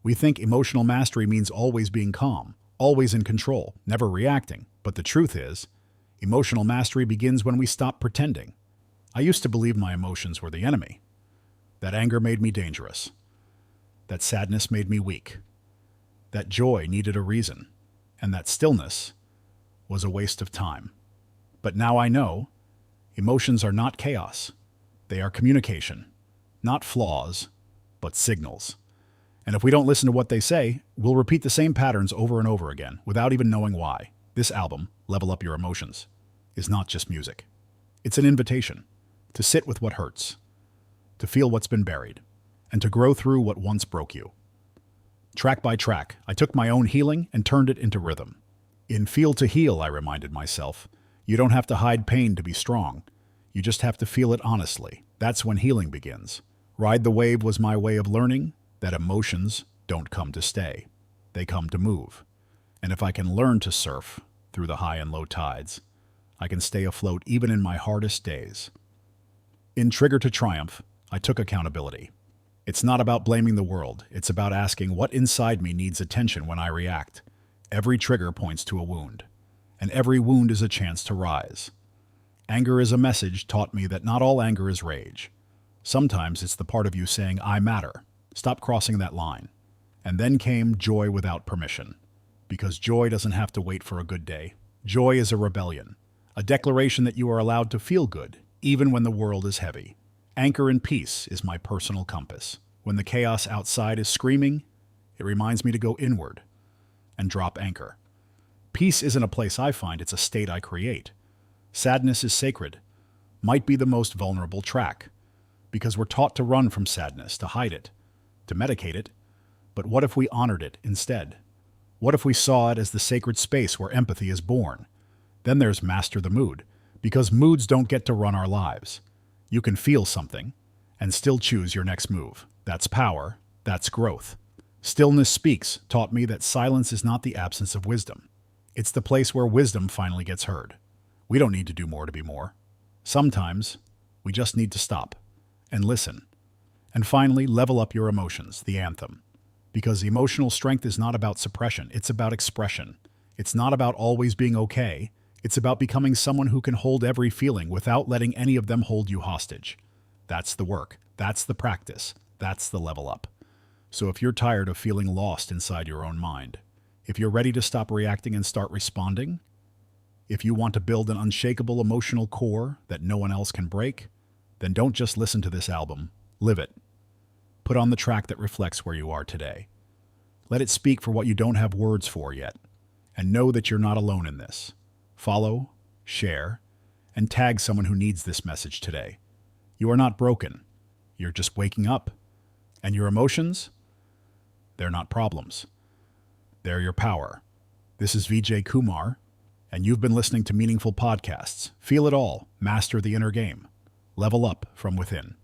We think emotional mastery means always being calm, always in control, never reacting. But the truth is, emotional mastery begins when we stop pretending. I used to believe my emotions were the enemy. That anger made me dangerous. That sadness made me weak. That joy needed a reason. And that stillness was a waste of time. But now I know emotions are not chaos. They are communication. Not flaws, but signals. And if we don't listen to what they say, we'll repeat the same patterns over and over again without even knowing why. This album, Level Up Your Emotions, is not just music. It's an invitation to sit with what hurts, to feel what's been buried, and to grow through what once broke you. Track by track, I took my own healing and turned it into rhythm. In Feel to Heal, I reminded myself, you don't have to hide pain to be strong. You just have to feel it honestly. That's when healing begins. Ride the Wave was my way of learning that emotions don't come to stay. They come to move. And if I can learn to surf through the high and low tides, I can stay afloat even in my hardest days. In Trigger to Triumph, I took accountability. It's not about blaming the world. It's about asking what inside me needs attention when I react. Every trigger points to a wound, and every wound is a chance to rise. Anger is a message taught me that not all anger is rage. Sometimes it's the part of you saying, I matter. Stop crossing that line. And then came joy without permission. Because joy doesn't have to wait for a good day. Joy is a rebellion, a declaration that you are allowed to feel good, even when the world is heavy. Anchor in peace is my personal compass. When the chaos outside is screaming, it reminds me to go inward and drop anchor. Peace isn't a place I find, it's a state I create. Sadness is sacred, might be the most vulnerable track, because we're taught to run from sadness, to hide it, to medicate it. But what if we honored it instead? What if we saw it as the sacred space where empathy is born? Then there's Master the Mood, because moods don't get to run our lives. You can feel something and still choose your next move. That's power, that's growth. Stillness Speaks taught me that silence is not the absence of wisdom. It's the place where wisdom finally gets heard. We don't need to do more to be more. Sometimes we just need to stop and listen. And finally, Level Up Your Emotions, the anthem. Because emotional strength is not about suppression, it's about expression. It's not about always being okay. It's about becoming someone who can hold every feeling without letting any of them hold you hostage. That's the work. That's the practice. That's the level up. So if you're tired of feeling lost inside your own mind, if you're ready to stop reacting and start responding, if you want to build an unshakable emotional core that no one else can break, then don't just listen to this album, live it. Put on the track that reflects where you are today. Let it speak for what you don't have words for yet, and know that you're not alone in this. Follow, share, and tag someone who needs this message today. You are not broken. You're just waking up. And your emotions? They're not problems. They're your power. This is VJ Kumar, and you've been listening to Meaningful Podcasts. Feel it all. Master the inner game. Level up from within.